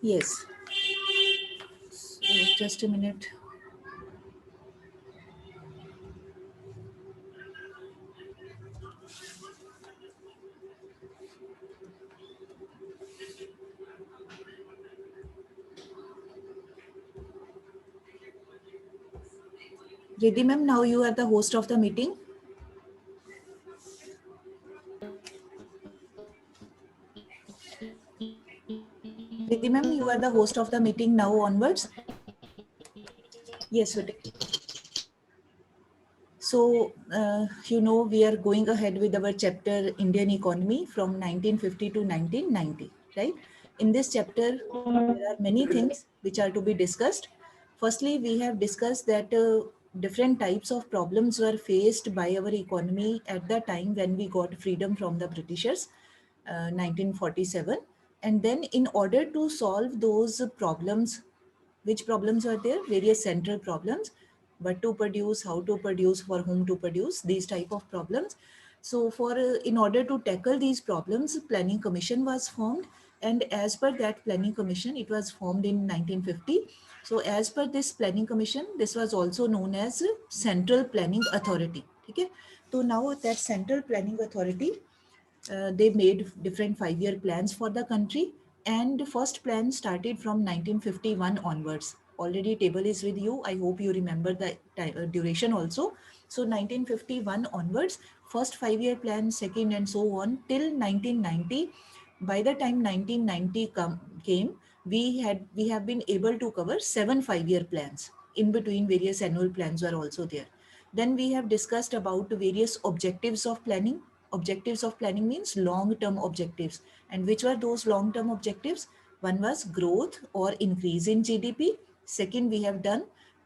Yes. So just a minute. Riddhi ma'am, now you are the host of the meeting. Riddhi ma'am, you are the host of the meeting now onwards. Yes, Riddhi. So, we are going ahead with our chapter Indian economy from 1950 to 1990, right? In this chapter, there are many things which are to be discussed. Firstly, we have discussed that different types of problems were faced by our economy at the time when we got freedom from the Britishers, 1947. And then in order to solve those problems, which problems are there? Various central problems, what to produce, how to produce, for whom to produce, these type of problems. So in order to tackle these problems, planning commission was formed, and as per that planning commission, it was formed in 1950. So as per this planning commission, this was also known as Central Planning Authority. Okay, so now that Central Planning Authority, they made different 5-year plans for the country, and the first plan started from 1951 onwards. Already table is with you. I hope you remember the duration also. So 1951 onwards, first 5-year plan, second, and so on till 1990. By the time 1990 came, we have been able to cover 7 5-year plans. In between, various annual plans were also there. Then we have discussed about various objectives of planning. Objectives of planning means long-term objectives. And which were those long-term objectives? One was growth or increase in GDP. Second, we have done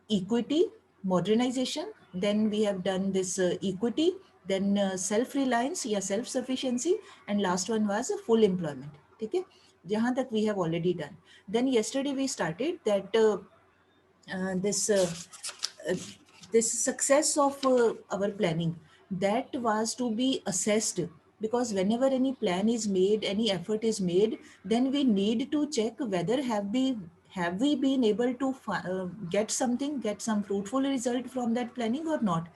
equity, modernization. Then we have done this equity, then self-reliance, yeah, self-sufficiency. And last one was full employment. Okay? Jahan tak we have already done. Then yesterday we started that uh, this uh, uh, this success of our planning, that was to be assessed, because whenever any plan is made, any effort is made, then we need to check whether have we been able to get some fruitful result from that planning or not,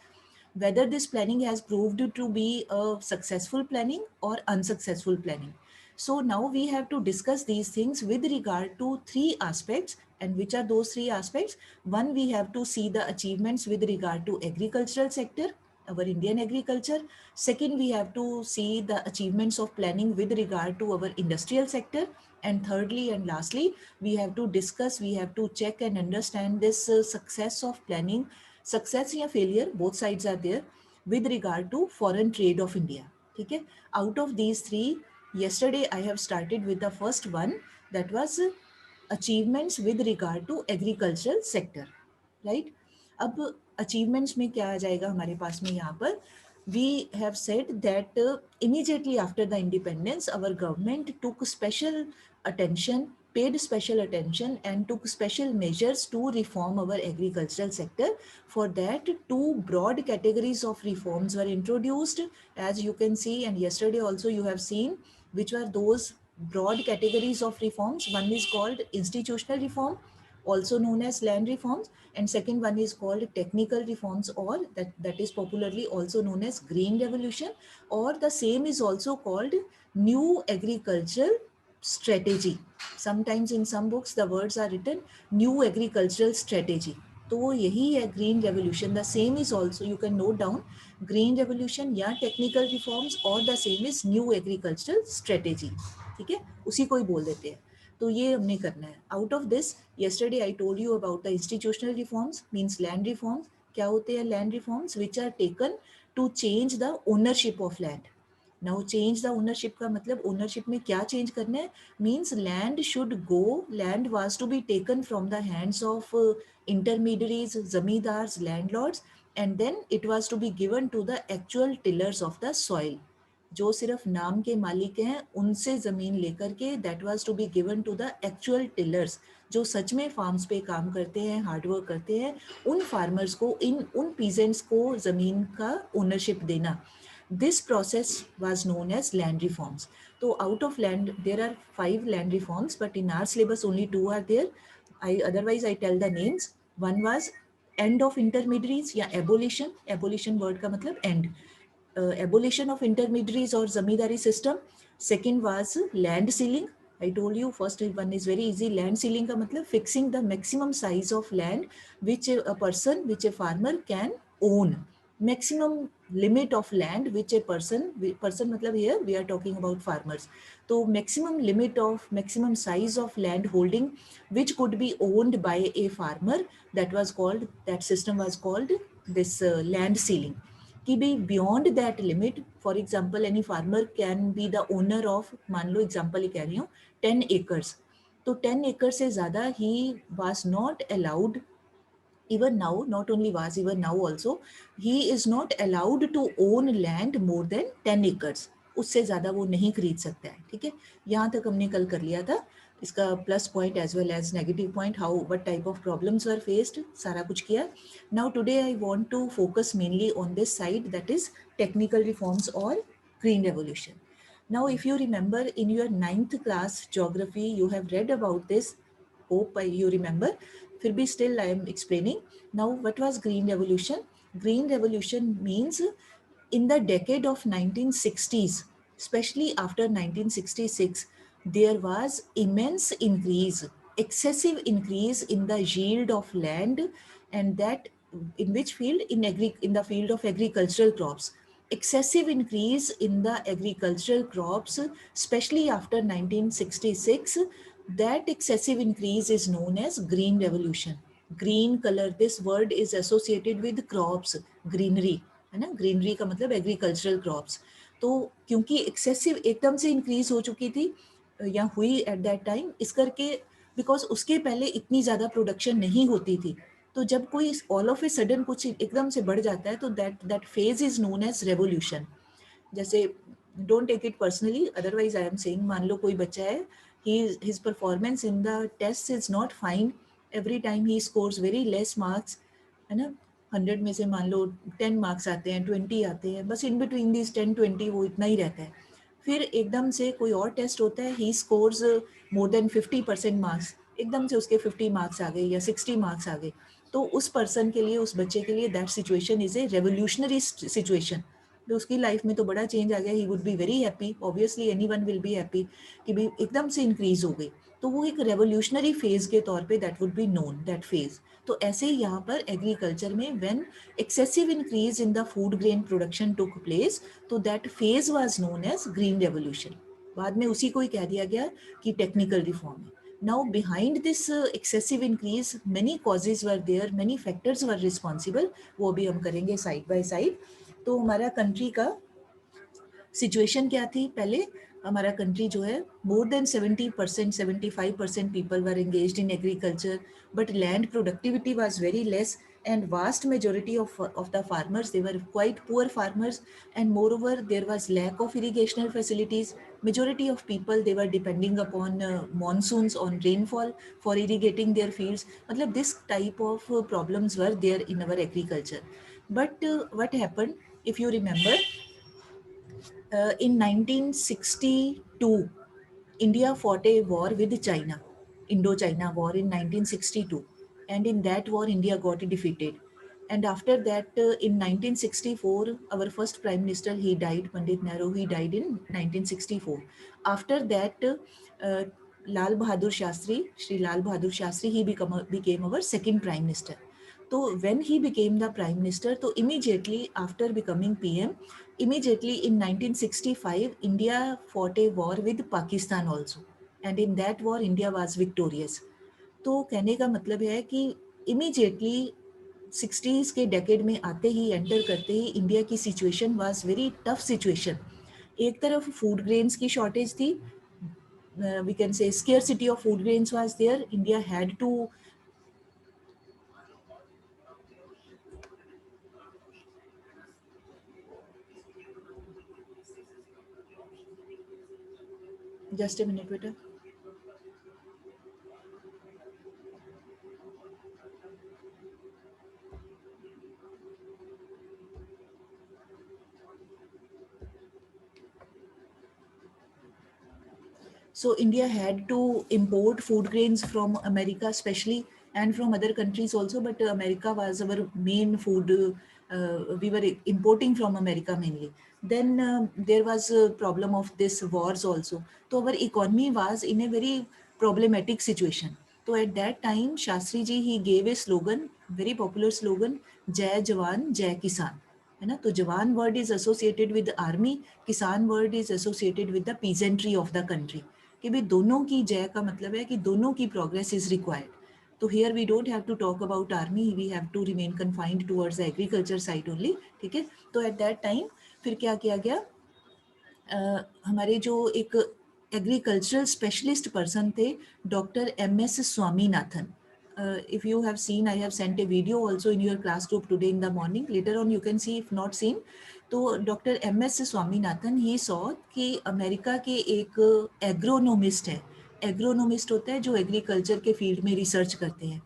whether this planning has proved to be a successful planning or unsuccessful planning. So now we have to discuss these things with regard to three aspects. And which are those three aspects? One, we have to see the achievements with regard to agricultural sector, our Indian agriculture. Second, we have to see the achievements of planning with regard to our industrial sector. And thirdly and lastly, we have to discuss, we have to check and understand this success of planning, success or failure, both sides are there, with regard to foreign trade of India. Okay? Out of these three, yesterday I have started with the first one, that was achievements with regard to agricultural sector, right? अब achievements में क्या आ जाएगा हमारे पास में यहाँ पर? We have said that immediately after the independence, our government took special attention, paid special attention, and took special measures to reform our agricultural sector. For that, two broad categories of reforms were introduced, as you can see, and yesterday also you have seen which were those broad categories of reforms. One is called institutional reform, also known as land reforms, and second one is called technical reforms, or that is popularly also known as green revolution, or the same is also called new agricultural strategy. Sometimes in some books the words are written new agricultural strategy. तो यही है green revolution. The same is also, you can note down, green revolution या technical reforms, और the same is new agricultural strategy. ठीक है, उसी को ही बोल देते हैं. तो ये हमने करना है. Out of this, yesterday I told you about the institutional reforms, means land reforms. क्या होते हैं land reforms? Which are taken to change the ownership of land. Now change the ownership का मतलब ओनरशिप में क्या चेंज करना है, means land should go, land was to be taken from the hands of intermediaries, zamindars, landlords, and then it was to be given to the actual tillers of the soil. जो सिर्फ नाम के मालिक हैं उनसे जमीन लेकर के that was to be given to the actual tillers, जो सच में फार्म्स पे काम करते हैं, हार्डवर्क करते हैं, उन फार्मर्स को, उन पीजेंट्स को जमीन का ओनरशिप देना। This process was known as land reforms. So out of land, there are 5 land reforms, but in our syllabus only 2 are there. Otherwise I tell the names. One was end of intermediaries या abolition. Abolition word का मतलब end. Abolition of intermediaries or zamindari system. Second was land ceiling. I told you first one is very easy. Land ceiling का मतलब fixing the maximum size of land which a person, which a farmer can own. Maximum limit of land which a person मतलब here we are talking about farmers. तो maximum limit of, maximum size of land holding which could be owned by a farmer, that was called, that system was called this land ceiling. कि भी beyond that limit, for example any farmer can be the owner of, मान लो example ही कह रही हूँ, 10 acres, तो 10 एकड़ से ज़्यादा he was not allowed, even now, not only was, even now also, he is not allowed to own land more than 10 acres. उससे ज़्यादा वो नहीं खरीद सकता है, ठीक है। यहाँ तक हमने कल कर लिया था, इसका plus point as well as negative point, how what type of problems were faced, सारा कुछ किया। Now today I want to focus mainly on this side, that is technical reforms और green revolution. Now if you remember in your 9th class geography you have read about this, hope you remember, फिर भी still I am explaining. Now what was green revolution? Green revolution means in the decade of 1960s, especially after 1966, there was immense increase, excessive increase in the yield of land, and that in which field, in the field of agricultural crops. Excessive increase in the agricultural crops, especially after 1966, that excessive increase is known as green revolution. Green color, this word is associated with crops, greenery, है ना, greenery का मतलब agricultural crops. तो क्योंकि excessive एकदम से increase हो चुकी थी या हुई एट दैट टाइम, इस करके बिकॉज उसके पहले इतनी ज़्यादा प्रोडक्शन नहीं होती थी, तो जब कोई ऑल ऑफ ए सडन कुछ एकदम से बढ़ जाता है तो that phase is known as revolution. जैसे don't take it personally, otherwise I am saying, मान लो कोई बच्चा है, his performance in the test is not fine, every time he scores very less marks, है ना, 100 में से मान लो 10 मार्क्स आते हैं, 20 आते हैं, बस इन बिटवीन दिस 10-20 वो इतना ही रहता है। फिर एकदम से कोई और टेस्ट होता है, he scores more than 50% marks, एकदम से उसके 50 मार्क्स आ गए या 60 मार्क्स आ गए, तो उस पर्सन के लिए, उस बच्चे के लिए that situation is a revolutionary situation. तो उसकी लाइफ में तो बड़ा चेंज आ गया, he would be very happy, obviously anyone will be happy कि भाई एकदम से इंक्रीज हो गई, तो वो एक रेवोल्यूशनरी फेज के तौर पे that would be known that phase. तो ऐसे ही यहाँ पर एग्रीकल्चर में when excessive increase in the food grain production took place, तो that phase was known as green revolution. बाद में उसी को ही कह दिया गया कि टेक्निकल रिफॉर्म है। Now behind this excessive increase many causes were there, many factors were responsible, वो भी हम करेंगे साइड बाय साइड। तो हमारा कंट्री का सिचुएशन क्या थी, पहले हमारा कंट्री जो है, more than 70%, 75% people were engaged in agriculture, but land productivity was very less, and vast majority of the farmers, they were quite poor farmers, and moreover there was lack of irrigational facilities. Majority of people, they were depending upon monsoons, on rainfall for irrigating their fields. matlab this type of problems were there in our agriculture. But what happened, if you remember, in 1962, India fought a war with China, Indo-China War in 1962, and in that war, India got defeated. And after that, in 1964, our first Prime Minister, he died, Pandit Nehru, he died in 1964. After that, Lal Bahadur Shastri, Shri Lal Bahadur Shastri, he became our second Prime Minister. So when he became the Prime Minister, so immediately after becoming PM, immediately in 1965, India fought a war with Pakistan also. And in that war, India was victorious. तो कहने का मतलब है कि immediately 60s के decade में आते ही, enter करते ही, इंडिया की situation was very tough situation, एक तरफ फूड ग्रेन्स की शॉर्टेज थी, we can say scarcity of food grains was there. India had to just a minute beta. So India had to import food grains from America especially, and from other countries also, but America was our main food. We were importing from America mainly. Then there was a problem of this wars also. So our economy was in a very problematic situation. So at that time, Shastri ji, he gave a slogan, very popular slogan, Jai Jawan, Jai Kisan. है ना. तो jawan word is associated with army, kisan word is associated with the peasantry of the country, कि भाई दोनों की जय का मतलब है कि दोनों की प्रोग्रेस इज रिक्वायर्ड. तो here we don't have to talk about army, we have to remain confined towards agriculture side only. ठीक है. तो एट दैट टाइम फिर क्या किया गया, हमारे जो एक एग्रीकल्चरल स्पेशलिस्ट पर्सन थे, doctor MS Swaminathan. If you have seen, I have sent a video also in your class group today in the morning. Later on you can see if not seen. तो doctor MS Swaminathan he saw कि America के एक एग्रोनोमिस्ट है. एग्रोनोमिस्ट होता है जो agriculture के field में रिसर्च करते हैं.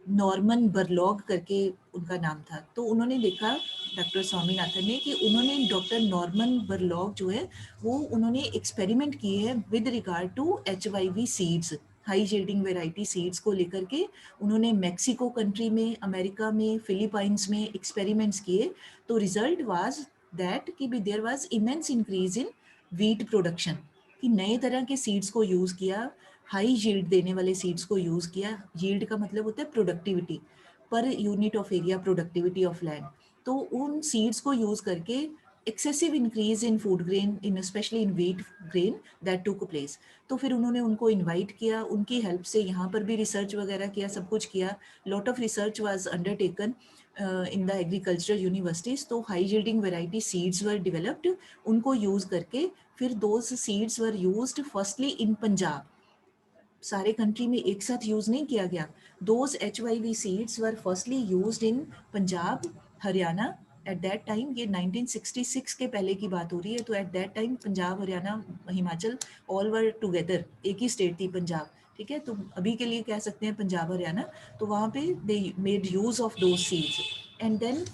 नॉर्मन बरलॉग करके उनका नाम था. तो उन्होंने देखा डॉक्टर स्वामीनाथन ने कि उन्होंने डॉक्टर नॉर्मन बरलॉग जो है वो उन्होंने एक्सपेरिमेंट किए हैं with regard to HYV seeds, high yielding variety seeds को लेकर के. उन्होंने मैक्सिको कंट्री में, अमेरिका में, फिलीपाइंस में एक्सपेरिमेंट्स किए. तो रिजल्ट वाज दैट कि there was immense increase in wheat production, कि नए तरह के सीड्स को यूज़ किया, हाई यील्ड देने वाले सीड्स को यूज़ किया. यील्ड का मतलब होता है productivity, per unit of area productivity of land. तो उन सीड्स को यूज़ करके excessive increase in food grain, in especially in wheat grain, that took place. तो फिर उन्होंने उनको इनवाइट किया, उनकी हेल्प से यहाँ पर भी रिसर्च वगैरह किया, सब कुछ किया. Lot of research was undertaken in the agricultural universities. तो high yielding variety seeds were developed, उनको यूज करके फिर those seeds were used firstly in Punjab. सारे कंट्री में एक साथ यूज नहीं किया गया. Those HYV seeds were firstly used in Punjab, Haryana. At that time, ये 1966 के पहले की बात हो रही है. तो eight that time Punjab, Haryana, Himachal all were together, एक ही स्टेट थी पंजाब. ठीक है. तो अभी के लिए कह सकते हैं पंजाब हरियाणा. तो वहाँ पे they made use of those seeds. And then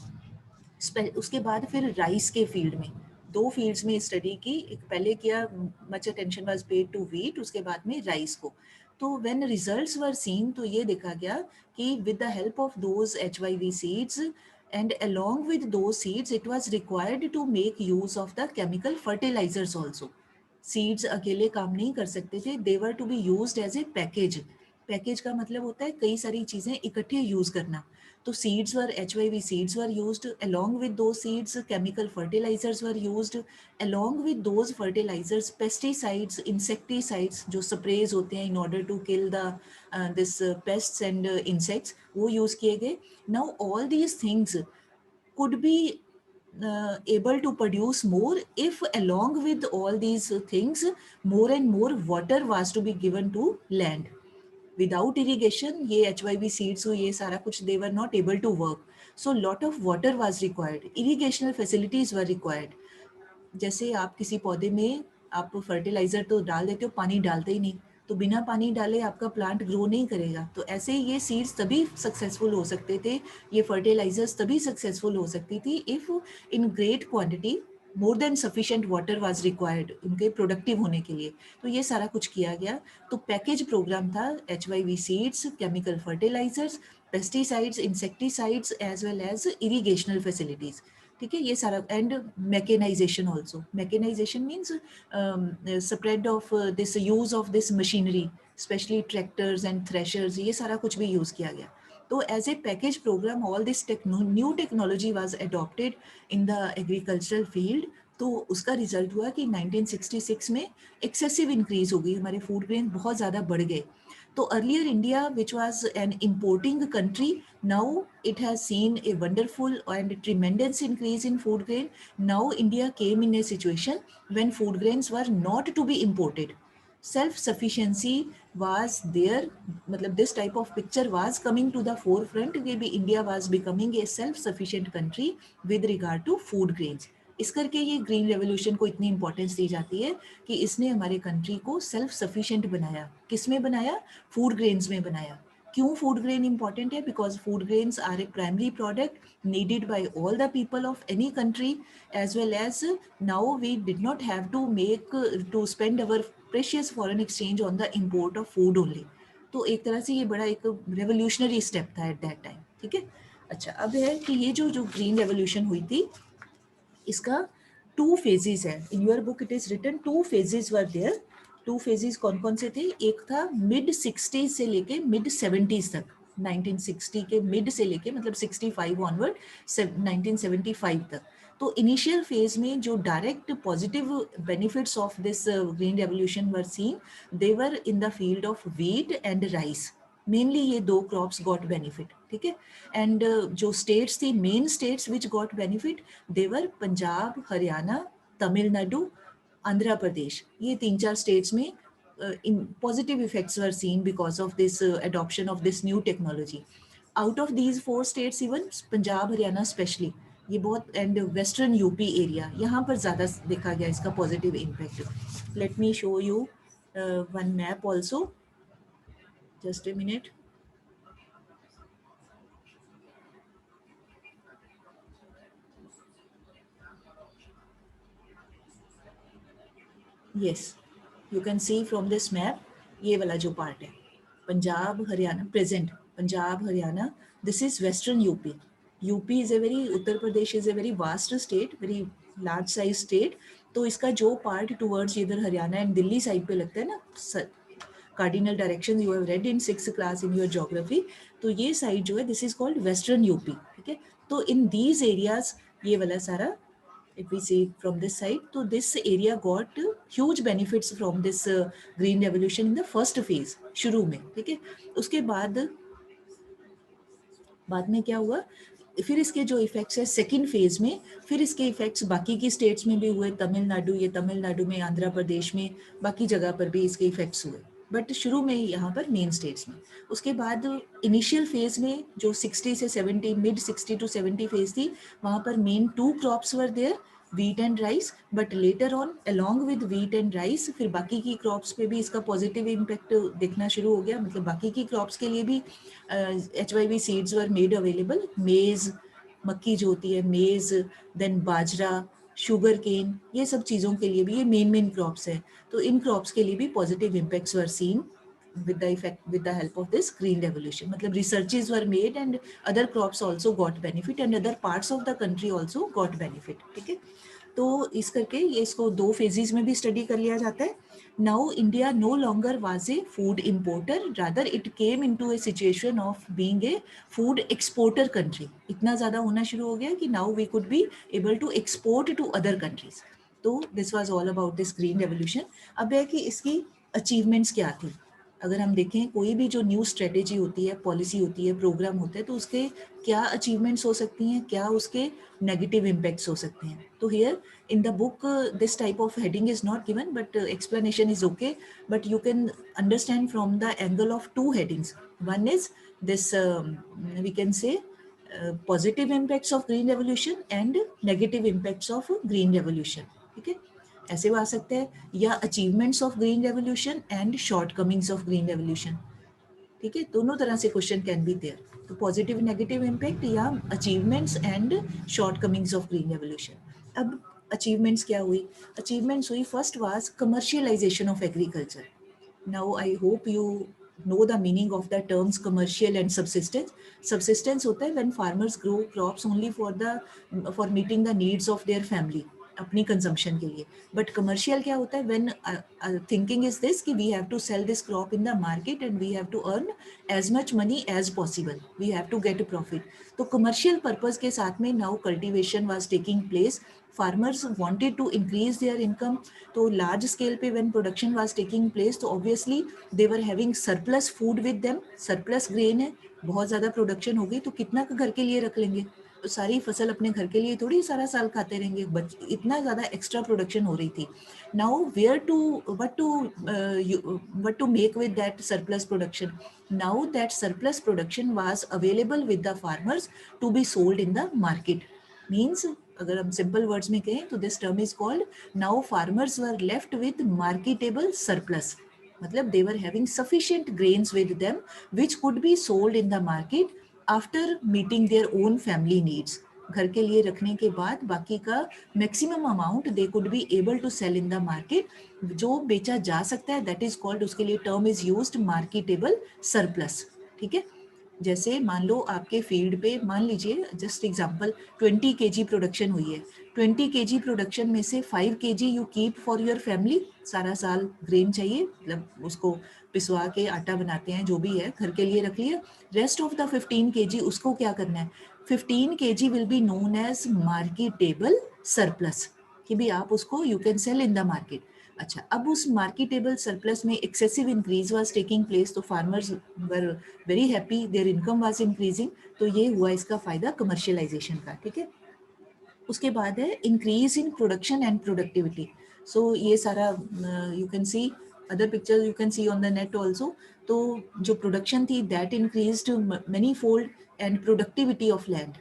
उसके बाद फिर राइस के फील्ड में दो फील्ड्स में स्टडी की. एक पहले किया, much attention was paid to wheat, उसके बाद में राइस को. तो व्हेन रिजल्ट्स वर सीन, तो ये देखा गया कि with the help of those HYV seeds and along with those seeds it was required to make use of the chemical fertilizers also. Seeds अकेले काम नहीं कर सकते थे, they were to be used as a package. Package का मतलब होता है कई सारी चीजें इकट्ठे यूज करना. तो seeds were, HYV seeds were used, along with those seeds chemical fertilizers were used, along with those fertilizers pesticides, insecticides जो sprays होते हैं in order to kill the this pests and insects, वो use किए गए. Now all these things could be able to produce more if along with all these things more and more water was to be given to land. Without irrigation, ये HYV seeds ये सारा कुछ they were not able to work. So lot of water was required. Irrigational facilities were required. जैसे आप किसी पौधे में आप फर्टिलाइजर तो डाल देते हो, पानी डालते ही नहीं, तो बिना पानी डाले आपका प्लांट ग्रो नहीं करेगा. तो ऐसे ही ये सीड्स तभी सक्सेसफुल हो सकते थे, ये फर्टिलाइजर्स तभी सक्सेसफुल हो सकती थी if in great quantity more than sufficient water was required उनके प्रोडक्टिव होने के लिए. तो ये सारा कुछ किया गया. तो पैकेज प्रोग्राम था HYV seeds, chemical fertilizers, pesticides, insecticides as well as irrigational facilities. ठीक है. ये सारा and mechanization also. Mechanization means spread of this use of this machinery, specially tractors and threshers, ये सारा कुछ भी यूज किया गया. तो as a package program all this new technology was adopted in the agricultural field. तो उसका result हुआ कि 1966 में एक्सेसिव इंक्रीज हो गई, हमारे फूड ग्रेन बहुत ज़्यादा बढ़ गए. So earlier India, which was an importing country, now it has seen a wonderful and tremendous increase in food grain. Now India came in a situation when food grains were not to be imported. Self-sufficiency was there, matlab this type of picture was coming to the forefront कि भी India was becoming a self-sufficient country with regard to food grains. इस करके ये green revolution को इतनी importance दी जाती है कि इसने हमारे कंट्री को सेल्फ सफिशिएंट बनाया. किस में बनाया? फूड ग्रेन्स में बनाया. क्यों फूड ग्रेन इंपॉर्टेंट है? Because food grains are a primary product needed by all the people of any country, as well as now we did not have to to spend our precious foreign exchange on the import of food only. तो एक तरह से ये बड़ा एक revolutionary step था eight that time. ठीक है. अच्छा, अब है कि ये जो ग्रीन रेवोल्यूशन हुई थी, इसका 2 phases है. In your book it is written 2 phases were there. 2 phases कौन कौन से थे? एक था मिड 60s से लेके मिड 70s तक, 1960 के मिड से लेके मतलब 65 ऑनवर्ड 1975 तक. तो इनिशियल फेज में जो direct positive benefits of this green revolution were seen, they were in the field of wheat and rice. Mainly ये 2 क्रॉप्स गॉट बेनिफिट. ठीक है. एंड जो स्टेट्स थी, main states which got benefit, they were Punjab, Haryana, Tamil Nadu, Andhra Pradesh. ये 3-4 states में positive effects were seen because of this adoption of this new technology. Out of these 4 states, even Punjab, Haryana specially, ये बहुत, and western UP area, यहाँ पर ज़्यादा देखा गया इसका positive impact. Let me show you one map also. Just a minute. Yes, you can see from this map, ये वाला जो पार्ट है Punjab Haryana present, Punjab Haryana, this is western UP. UP is a very, Uttar Pradesh is a very vast state, very large size state. तो इसका जो part towards इधर Haryana and Delhi side पे लगता है ना, cardinal direction you have red in 6th class in your geography. तो ये साइड जो है, this is called western UP. ठीक है. तो इन दीज एरियाज, ये वाला सारा, if we see from this side, so this area got huge benefits from this green revolution in the first phase शुरू में. ठीक है. उसके बाद में क्या हुआ, फिर इसके जो इफेक्ट्स है सेकंड फेज में, फिर इसके इफेक्ट्स बाकी की स्टेट्स में भी हुए. तमिलनाडु, ये तमिलनाडु में, आंध्र प्रदेश में, बाकी जगह पर भी इसके इफेक्ट्स हुए, बट शुरू में यहाँ पर मेन स्टेट्स में. उसके बाद इनिशियल फेज में जो 60 से 70, मिड 60 to 70 फेज थी, वहाँ पर main 2 crops were there, wheat and rice, but later on along with wheat and rice फिर बाकी की क्रॉप्स पे भी इसका पॉजिटिव इम्पैक्ट देखना शुरू हो गया. मतलब बाकी की क्रॉप्स के लिए भी HYV seeds were made available. मेज, मक्की जो होती है, मेज, देन बाजरा, शुगर केन, ये सब चीज़ों के लिए भी ये मेन क्रॉप्स है. तो इन क्रॉप्स के लिए भी positive impacts were seen with the effect, with the help of this green revolution. मतलब researches were made and other crops also got benefit and other parts of the country also got benefit. ठीक है. तो इस करके ये इसको 2 phases में भी स्टडी कर लिया जाता है. Now India no longer was a food importer, rather it came into a situation of being a food exporter country. इतना ज़्यादा होना शुरू हो गया कि now we could be able to export to other countries. तो this was all about this green revolution. अब है कि इसकी achievements क्या थी. अगर हम देखें कोई भी जो न्यू स्ट्रेटेजी होती है, पॉलिसी होती है, प्रोग्राम होता है, तो उसके क्या अचीवमेंट्स हो सकती हैं, क्या उसके नेगेटिव इम्पैक्ट्स हो सकते हैं. तो here in the book this type of heading is not given, but explanation is okay. But you can understand from the angle of 2 headings. One is this, we can say positive impacts of green revolution and negative impacts of green revolution. ठीक है. ऐसे वो आ सकते हैं, या achievements of green revolution and shortcomings of green revolution. ठीक है. दोनों तरह से क्वेश्चन कैन बी देयर. तो पॉजिटिव नेगेटिव इम्पैक्ट या achievements and shortcomings of green revolution. अब अचीवमेंट्स क्या हुई? अचीवमेंट्स हुई, first was commercialization of agriculture. Now I hope you know the meaning of the terms commercial and subsistence. Subsistence होता है when farmers grow crops only for meeting the needs of their family. अपनी consumption के लिए. But commercial क्या होता है, when thinking is this कि we have to sell this crop in the market and we have to earn as much money as possible, we have to get profit. तो commercial purpose के साथ में now cultivation was taking place. Farmers wanted to increase their income. तो large scale पे when production was taking place, तो obviously they were having surplus food with them. Surplus grain है, बहुत ज़्यादा प्रोडक्शन हो गई, तो कितना घर के लिए रख लेंगे. तो सारी फसल अपने घर के लिए थोड़ी सारा साल खाते रहेंगे. इतना ज़्यादा एक्स्ट्रा प्रोडक्शन हो रही थी. Now where to what to make with that surplus production. Now that surplus production was available with the farmers to be sold in the market. Means अगर हम सिंपल वर्ड्स में कहें तो this term is called now farmers were left with marketable surplus. मतलब they were having sufficient grains with them which could be sold in the market after meeting their own family needs. घर के लिए रखने के बाद बाकी का maximum amount they could be able to sell in the market. जो बेचा जा सकता है दैट इज कॉल्ड, उसके लिए term is used marketable surplus. ठीक है. जैसे मान लो आपके फील्ड पे, मान लीजिए जस्ट एग्जांपल 20 केजी प्रोडक्शन हुई है. 20 केजी प्रोडक्शन में से 5 KG you keep for your family. सारा साल ग्रेन चाहिए, मतलब उसको पिसवा के आटा बनाते हैं, जो भी है घर के लिए रख लिया. रेस्ट ऑफ द 15 केजी उसको क्या करना है, 15 KG will be known as marketable surplus. कि भी आप उसको you can sell in the market. अच्छा, अब उस मार्केटेबल सरप्लस में excessive increase was taking place. तो farmers were very happy, their income was increasing. तो ये हुआ इसका फायदा कमर्शियलाइजेशन का. ठीक है. उसके बाद है increase in production and productivity. So ये सारा you can see other picture, you can see on the net also. तो जो प्रोडक्शन थी that increase many fold and productivity of land.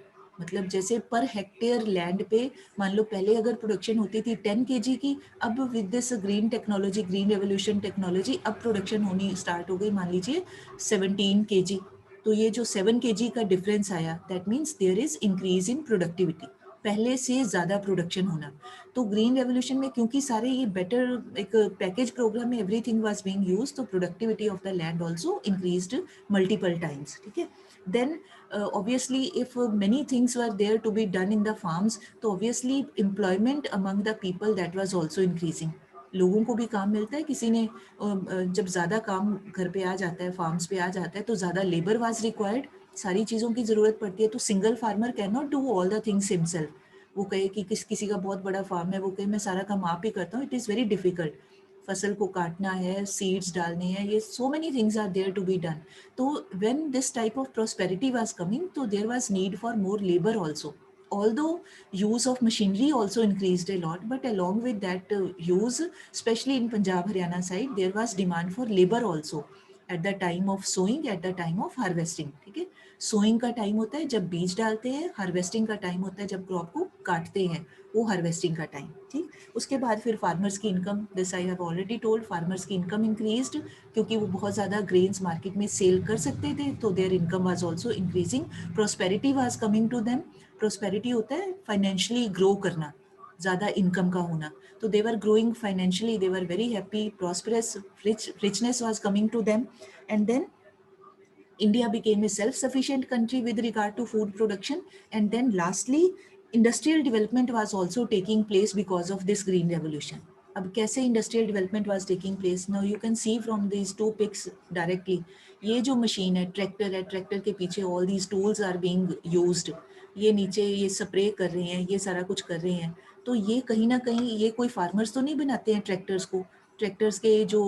मतलब जैसे पर हेक्टेयर लैंड पे मान लो पहले अगर प्रोडक्शन होती थी 10 केजी की, अब with this green technology, green revolution technology, अब प्रोडक्शन होनी स्टार्ट हो गई मान लीजिए 17 केजी. तो ये जो 7 केजी का डिफरेंस आया, that means there is increase in productivity, पहले से ज़्यादा प्रोडक्शन होना. तो ग्रीन रेवोल्यूशन में क्योंकि सारे ये बेटर एक पैकेज प्रोग्राम में एवरीथिंग वाज बीइंग यूज्ड, तो productivity of the land also increased multiple times. ठीक है. Then obviously if many things were there to be done in the farms, तो obviously employment among the people that was also increasing. लोगों को भी काम मिलता है. किसी ने जब ज़्यादा काम घर पे आ जाता है, फार्म्स पे आ जाता है, तो ज़्यादा लेबर वाज रिक्वायर्ड, सारी चीज़ों की ज़रूरत पड़ती है. तो single farmer can not do all the things himself. वो कहे कि किसी का बहुत बड़ा फार्म है, वो कहे मैं सारा काम आप ही करता हूँ, इट इज़ वेरी डिफिकल्ट. फसल को काटना है, सीड्स डालने हैं, ये so many things are there to be done. तो when this type of prosperity was coming, तो there was need for more labour also. Although use of machinery also increased a lot, but along with that use, especially in Punjab, Haryana side, there was demand for labor also at the time of sowing, at the time of harvesting. ठीक है. Sowing का time होता है जब बीज डालते हैं, harvesting का टाइम होता है जब क्रॉप को काटते हैं, वो हार्वेस्टिंग का टाइम. ठीक. उसके बाद फिर फार्मर्स की income, this I have already told, farmers की इनकम इंक्रीज्ड क्योंकि वो बहुत ज़्यादा ग्रेन्स मार्केट में सेल कर सकते थे, तो their income was also increasing. Prosperity was coming to them. Prosperity होता है फाइनेंशियली ग्रो करना, ज़्यादा इनकम का होना. तो they were growing financially, they were very happy, prosperous, richness was coming to them. And then India became a self-sufficient country with regard to food production. And then lastly, industrial development was also taking place because of this green revolution. अब कैसे industrial development was taking place, now you can see from these two pics directly. ये जो machine है, tractor है, tractor के पीछे all these tools are being used. ये नीचे ये स्प्रे कर रहे हैं, ये सारा कुछ कर रहे हैं. तो ये कहीं ना कहीं ये कोई फार्मर्स तो नहीं बनाते हैं ट्रैक्टर्स को. ट्रैक्टर्स के जो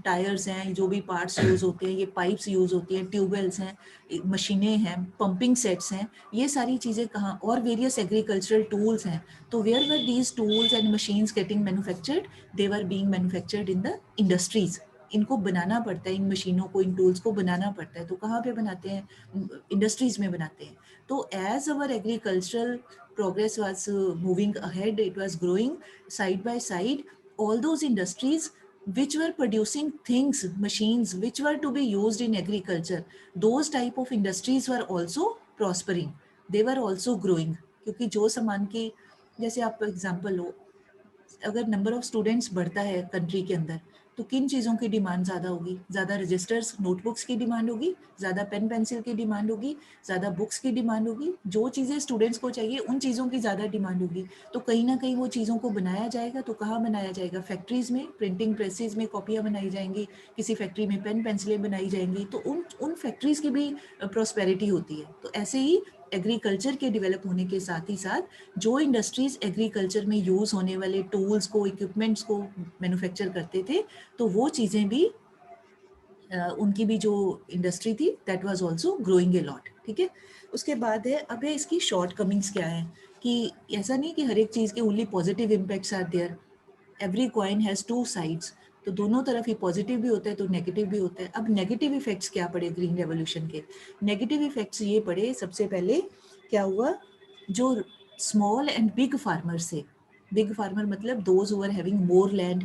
टायर्स हैं, जो भी पार्ट्स यूज़ होते हैं, ये पाइप्स यूज़ होती हैं, ट्यूबवेल्स हैं, मशीनें हैं, पंपिंग सेट्स हैं, ये सारी चीज़ें कहाँ, और वेरियस एग्रीकल्चरल टूल्स हैं. तो where were these tools and machines getting manufactured, they were being manufactured in the industries. इनको बनाना पड़ता है, इन मशीनों को, इन टूल्स को बनाना पड़ता है. तो कहाँ पे बनाते हैं, इंडस्ट्रीज में बनाते हैं. तो as our agricultural progress was moving ahead, it was growing side by side, all those industries which were producing things, machines which were to be used in agriculture, those type of industries were also prospering, they were also growing. क्योंकि जो सामान की, जैसे आप example लो, अगर number of students बढ़ता है country के अंदर, तो किन चीज़ों की डिमांड ज़्यादा होगी? ज़्यादा रजिस्टर्स, नोटबुक्स की डिमांड होगी, ज़्यादा पेन पेंसिल की डिमांड होगी, ज़्यादा बुक्स की डिमांड होगी। जो चीज़ें स्टूडेंट्स को चाहिए उन चीज़ों की ज़्यादा डिमांड होगी। तो कहीं ना कहीं वो चीज़ों को बनाया जाएगा, तो कहाँ बनाया जाएगा? फैक्ट्रीज़ में, प्रिंटिंग प्रेसेस में कॉपियाँ बनाई जाएंगी, किसी फैक्ट्री में पेन पेंसिलें बनाई जाएंगी, तो उन उन फैक्ट्रीज़ की भी प्रॉस्पेरिटी होती है। तो ऐसे ही एग्रीकल्चर के डेवलप होने के साथ ही साथ जो इंडस्ट्रीज एग्रीकल्चर में यूज़ होने वाले टूल्स को, इक्विपमेंट्स को मैन्युफैक्चर करते थे, तो वो चीज़ें भी उनकी भी जो इंडस्ट्री थी that was also growing a lot. ठीक है, उसके बाद है, अब है इसकी शॉर्ट कमिंग्स क्या है, कि ऐसा नहीं कि हर एक चीज़ के only positive impacts are there, every coin has two sides. तो दोनों तरफ ही पॉजिटिव भी होता है तो नेगेटिव भी होता है। अब नेगेटिव इफेक्ट्स क्या पड़े ग्रीन रेवोल्यूशन के? नेगेटिव इफेक्ट्स ये पड़े, सबसे पहले क्या हुआ, जो स्मॉल एंड बिग फार्मर्स थे, बिग फार्मर मतलब those who are having more land,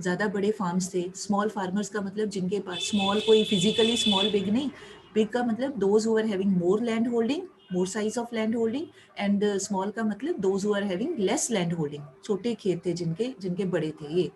ज़्यादा बड़े फार्म्स थे। स्मॉल फार्मर्स का मतलब जिनके पास, स्मॉल कोई फिजिकली स्मॉल बिग नहीं, बिग का मतलब those who are having more land holding, more size of land holding, and small का मतलब those who are having less land holding, छोटे खेत थे जिनके जिनके बड़े थे ये।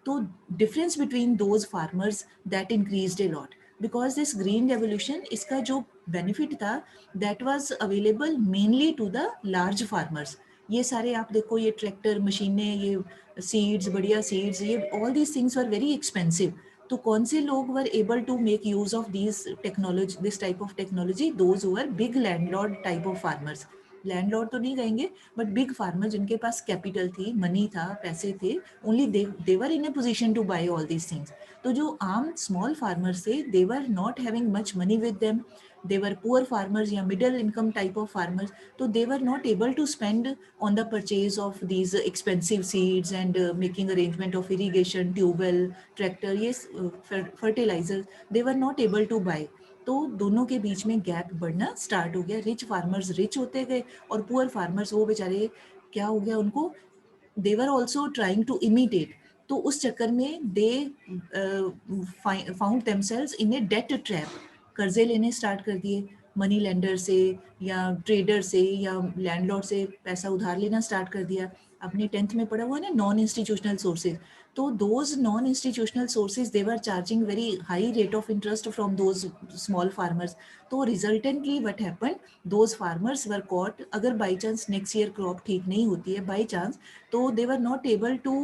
तो difference between those farmers that increased a lot, because this green revolution, इसका जो बेनिफिट था that was available mainly to the large farmers. ये सारे आप देखो, ये ट्रैक्टर, मशीनें, ये सीड्स, बढ़िया सीड्स, ये all these things are very expensive. तो कौन से लोग were able to make use of these technology, this type of technology? Those who are big landlord type of farmers. Landlord तो नहीं कहेंगे, बट बिग फार्मर जिनके पास capital थी, money था, पैसे थे, only they were in a position to buy all these things. तो जो आम स्मॉल फार्मर्स थे, they were not having much money with them, they were poor farmers या middle income type of farmers, so they were not able to spend on the purchase of these expensive seeds and making arrangement of irrigation, tube well, tractor, yes, fertilizer, they were not able to buy। तो दोनों के बीच में gap बढ़ना start हो गया, rich farmers rich होते गए और पुअर फार्मर्स वो बेचारे, क्या हो गया उनको, they were also trying to imitate. तो उस चक्कर में they found themselves in a debt trap, कर्जे लेने स्टार्ट कर दिए, मनी लेंडर से या ट्रेडर से या लैंडलॉर्ड से पैसा उधार लेना स्टार्ट कर दिया। आपने 10th में पढ़ा हुआ है ना, नॉन इंस्टीट्यूशनल सोर्सेज। तो those non institutional sources, they were charging very high rate of interest from those small farmers. तो resultantly what happen, those farmers were caught, अगर by chance next year crop ठीक नहीं होती है by chance, तो they were not able to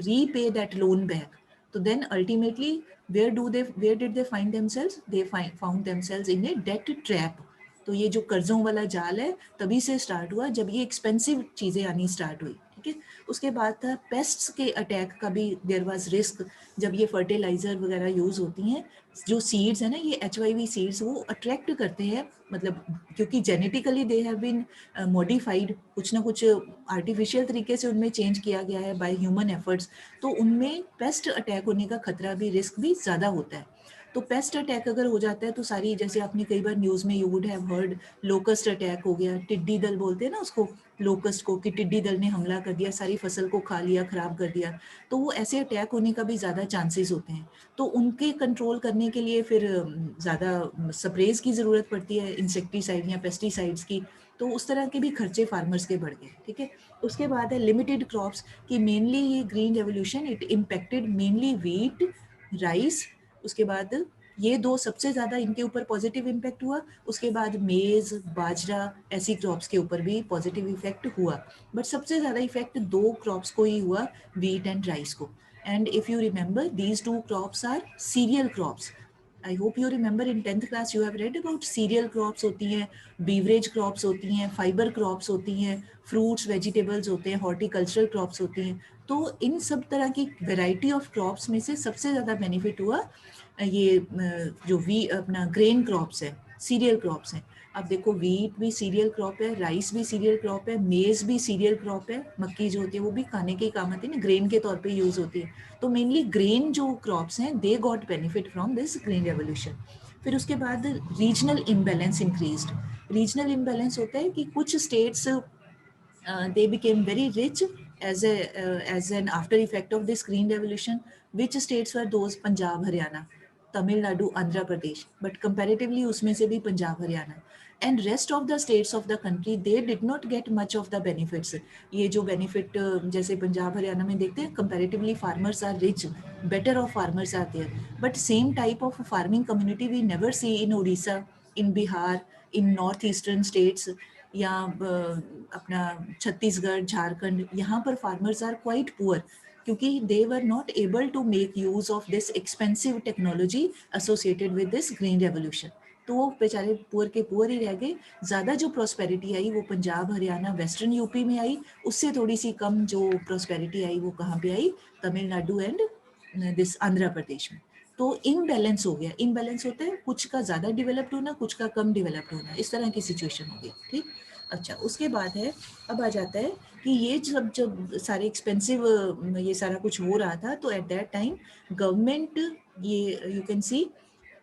repay that loan back. So then ultimately, where did they find themselves? They found themselves in a debt trap. तो ये जो कर्जों वाला जाल है तभी से स्टार्ट हुआ, जब ये एक्सपेंसिव चीज़ें आनी स्टार्ट हुई। ठीक है, उसके बाद था पेस्ट्स के अटैक का भी देयर वाज रिस्क। जब ये फर्टिलाइजर वगैरह यूज़ होती हैं, जो सीड्स है ना, ये HYV सीड्स, वो अट्रैक्ट करते हैं, मतलब क्योंकि genetically they have been modified, कुछ ना कुछ आर्टिफिशियल तरीके से उनमें चेंज किया गया है बाय ह्यूमन एफर्ट्स। तो उनमें पेस्ट अटैक होने का खतरा भी, रिस्क भी ज़्यादा होता है। तो पेस्ट अटैक अगर हो जाता है तो सारी, जैसे आपने कई बार न्यूज़ में you would have heard, locust attack हो गया, टिड्डी दल बोलते हैं ना उसको, लोकस्ट को, कि टिड्डी दल ने हमला कर दिया, सारी फसल को खा लिया, खराब कर दिया। तो वो ऐसे अटैक होने का भी ज़्यादा चांसेस होते हैं। तो उनके कंट्रोल करने के लिए फिर ज़्यादा स्प्रेज की ज़रूरत पड़ती है, इंसेक्टिसाइड या पेस्टिसाइड्स की। तो उस तरह के भी खर्चे फार्मर्स के बढ़ गए। ठीक है, उसके बाद है लिमिटेड क्रॉप्स, कि मेनली ये green revolution it impacted mainly wheat, rice. उसके बाद ये दो सबसे ज़्यादा इनके ऊपर पॉजिटिव इम्पैक्ट हुआ। उसके बाद मेज़, बाजरा, ऐसी क्रॉप्स के ऊपर भी पॉजिटिव इफेक्ट हुआ, बट सबसे ज़्यादा इफेक्ट दो क्रॉप्स को ही हुआ, व्हीट एंड राइस को। And if you remember, these two crops are cereal crops. I hope you remember in 10th class you have read about cereal crops होती हैं, बीवरेज क्रॉप्स होती हैं, फाइबर क्रॉप्स होती हैं, फ्रूट्स वेजिटेबल्स होते हैं, horticultural crops होती हैं। तो इन सब तरह की वैरायटी ऑफ क्रॉप्स में से सबसे ज़्यादा बेनिफिट हुआ ये जो वी अपना ग्रेन क्रॉप्स है, सीरियल क्रॉप्स हैं। अब देखो, वीट भी सीरियल क्रॉप है, राइस भी सीरियल क्रॉप है, मेज़ भी सीरियल क्रॉप है, मक्की जो होती है वो भी खाने के काम आती है ना, ग्रेन के तौर पे यूज़ होती है। तो मेनली ग्रेन जो क्रॉप्स हैं, they got benefit from this green revolution. फिर उसके बाद regional imbalance increased. Regional imbalance होता है कि कुछ states they became very rich as an after effect of this green revolution. Which states were those? Punjab, Haryana, Tamil Nadu, Andhra Pradesh, but comparatively उसमें से भी Punjab Haryana. And rest of the states of the country they did not get much of the benefits. ये जो benefit जैसे पंजाब हरियाणा में देखते हैं, comparatively farmers are rich, better off farmers are there, but same type of farming community we never see in Orissa, in Bihar, in north eastern states, या अपना छत्तीसगढ़, झारखंड. यहाँ पर फार्मर्स आर क्वाइट पुअर क्योंकि they were not able to make use of this expensive technology associated with this green revolution. तो वो बेचारे poor के poor ही रह गए. ज़्यादा जो प्रॉस्पेरिटी आई वो पंजाब हरियाणा वेस्टर्न यूपी में आई, उससे थोड़ी सी कम जो प्रॉस्पेरिटी आई वो कहाँ पे आई, तमिलनाडु एंड दिस आंध्र प्रदेश में. तो इनबैलेंस हो गया. इनबैलेंस होता है कुछ का ज़्यादा डेवलप्ड होना, कुछ का कम डेवलप्ड होना, इस तरह की सिचुएशन हो गई. ठीक. अच्छा, उसके बाद है, अब आ जाता है कि ये जब सारे एक्सपेंसिव ये सारा कुछ हो रहा था, तो एट दैट टाइम गवर्नमेंट, ये you can C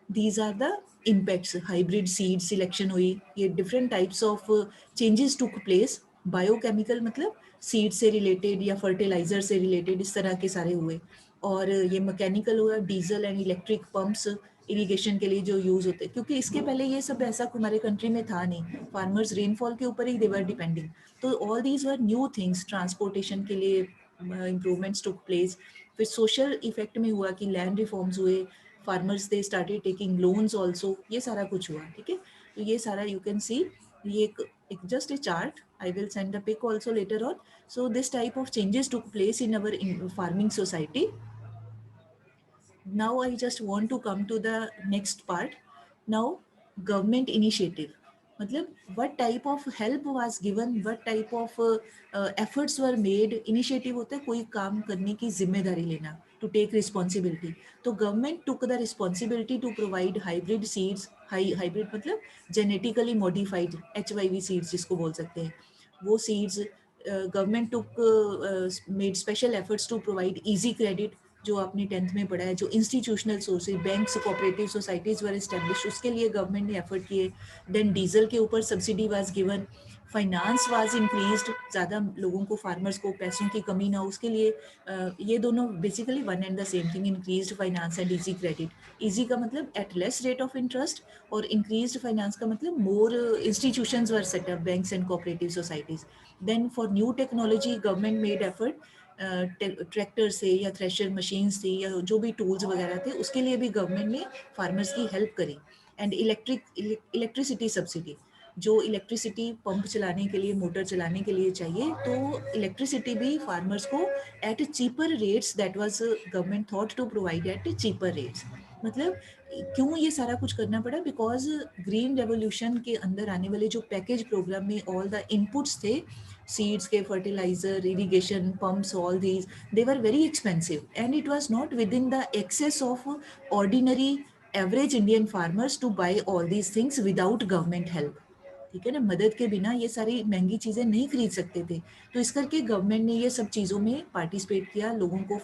these are the impacts. hybrid seed selection हुई, ये different types of changes took place. Biochemical मतलब सीड से रिलेटेड या फर्टिलाइजर से रिलेटेड इस तरह के सारे हुए. और ये मैकेनिकल हुआ, diesel and electric pumps irrigation के लिए जो यूज होते हैं, क्योंकि इसके पहले ये सब ऐसा हमारे कंट्री में था नहीं. फार्मर्स रेनफॉल के ऊपर ही दे वर डिपेंडिंग. तो all these were new things. Transportation के लिए इम्प्रूवमेंट्स टुक प्लेस. फिर सोशल इफेक्ट में हुआ कि लैंड रिफॉर्म्स हुए, farmers they started taking loans also, ये सारा कुछ हुआ. ठीक है. तो ये सारा यू कैन सी, ये एक just a chart, I will send the pic also later on. So this type of changes took place in our farming society. Now I just want to come to the next part. Now government initiative, मतलब what type of help was given, what type of efforts were made. Initiative होता है कोई काम करने की जिम्मेदारी लेना, to take responsibility. तो government took the responsibility to provide hybrid seeds. hybrid मतलब genetically modified HYV seeds जिसको बोल सकते हैं, वो seeds. Government took made special efforts to provide easy credit. जो आपने 10th में पढ़ा है, जो institutional sources, banks, cooperative societies were establish, उसके लिए गवर्नमेंट ने एफर्ट किए. देन डीजल के ऊपर subsidy was given. Finance was increased, ज़्यादा लोगों को, फार्मर्स को पैसों की कमी ना हो उसके लिए. ये दोनों basically one and the same thing, increased finance and easy credit. Easy का मतलब at less rate of interest, और इंक्रीज्ड फाइनेंस का मतलब more institutions were set up, banks and cooperative societies. Then for new technology government made effort. Tractor से या thresher machine से या जो भी टूल्स वगैरह थे उसके लिए भी गवर्नमेंट ने फार्मर्स की हेल्प करी. एंड इलेक्ट्रिसिटी सब्सिडी, जो इलेक्ट्रिसिटी पंप चलाने के लिए, मोटर चलाने के लिए चाहिए, तो इलेक्ट्रिसिटी भी फार्मर्स को at cheaper rates, that was government thought to provide at cheaper rates. मतलब क्यों ये सारा कुछ करना पड़ा, बिकॉज ग्रीन रेवोल्यूशन के अंदर आने वाले जो पैकेज प्रोग्राम में ऑल द इनपुट्स थे, सीड्स के, fertiliser, irrigation pumps, all these, they were very expensive and it was not within the access of ordinary average Indian farmers to buy all these things without government help. ठीक है ना, मदद के बिना ये सारी महंगी चीज़ें नहीं खरीद सकते थे. तो इस करके गवर्नमेंट ने ये सब चीज़ों में पार्टिसिपेट किया, लोगों को,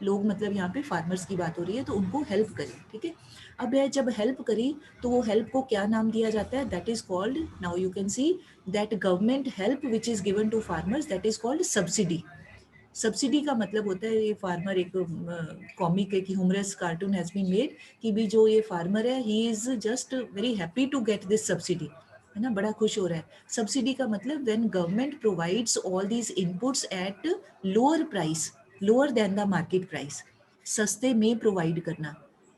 लोग मतलब यहाँ पे फार्मर्स की बात हो रही है, तो उनको हेल्प करी. ठीक है. अब यह जब हेल्प करी तो वो हेल्प को क्या नाम दिया जाता है, that is called, now you can see that government help which is given to farmers, that is called subsidy. Subsidy का मतलब होता है, ये फार्मर, एक कॉमिक, एक humorous cartoon has been made कि भी जो ये फार्मर है, he is just very happy to get this subsidy, है ना, बड़ा खुश हो रहा है. सब्सिडी का मतलब when government provides all these inputs at lower price, lower than the market price, सस्ते में प्रोवाइड करना.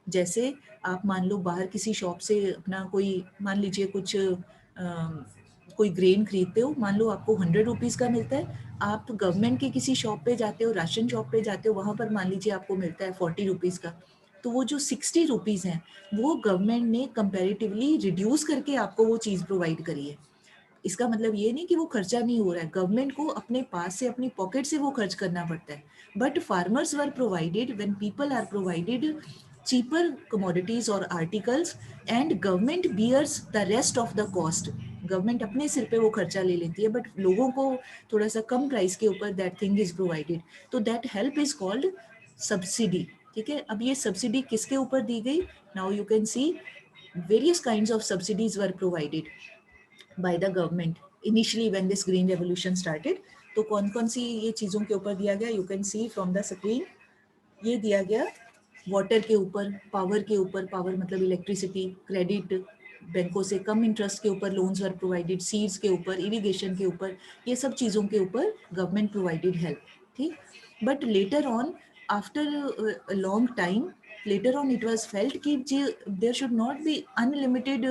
जैसे आप मान लो बाहर किसी शॉप से अपना कोई, मान लीजिए कुछ कोई ग्रेन खरीदते हो, मान लो आपको 100 रुपीज़ का मिलता है, आप गवर्नमेंट के किसी शॉप पे जाते हो, राशन शॉप पे जाते हो, वहाँ पर मान लीजिए आपको मिलता है 40 रुपीज़ का, तो वो जो 60 रुपीज़ हैं वो गवर्नमेंट ने कंपैरेटिवली रिड्यूस करके आपको वो चीज़ प्रोवाइड करी है. इसका मतलब ये नहीं कि वो खर्चा नहीं हो रहा है, गवर्नमेंट को अपने पास से, अपनी पॉकेट से वो खर्च करना पड़ता है. But farmers were provided, when people are provided cheaper commodities or articles, and government bears the rest of the cost. Government अपने सिर पे वो खर्चा ले लेती है, बट लोगों को थोड़ा सा कम प्राइस के ऊपर दैट थिंग इज प्रोवाइडेड. तो that help is called subsidy. ठीक है. अब ये सब्सिडी किसके ऊपर दी गई, now you can see various kinds of subsidies were provided by the government initially when this green revolution started. तो कौन कौन सी ये चीज़ों के ऊपर दिया गया, you can see from the screen. ये दिया गया वाटर के ऊपर, पावर के ऊपर, पावर मतलब इलेक्ट्रिसिटी, क्रेडिट, बैंकों से कम इंटरेस्ट के ऊपर लोन्स वर प्रोवाइडेड, सीड्स के ऊपर, इरिगेशन के ऊपर, ये सब चीज़ों के ऊपर गवर्नमेंट प्रोवाइडेड हेल्प, ठीक. But later on, after a long time, later on it was felt कि there should not be unlimited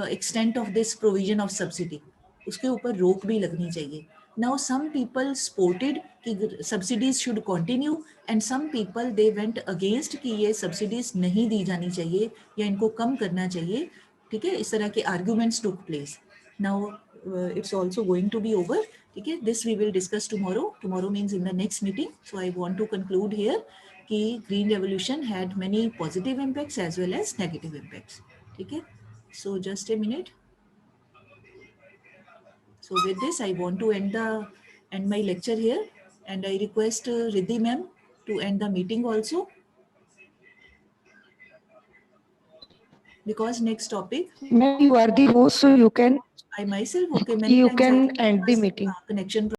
extent of this provision of subsidy, उसके ऊपर रोक भी लगनी चाहिए. Now some people supported कि subsidies should continue and some people they went against कि ये subsidies नहीं दी जानी चाहिए या इनको कम करना चाहिए, ठीक है. इस तरह के arguments took place. Now it's also going to be over, ठीक है. This we will discuss tomorrow. Tomorrow means in the next meeting. So I want to conclude here कि green revolution had many positive impacts as well as negative impacts, ठीक है. So just a minute. So with this, I want to end my lecture here, and I request Riddhi ma'am to end the meeting also, because next topic. Ma'am, you are the host, so you can I myself, okay, many times I end think the meeting. connection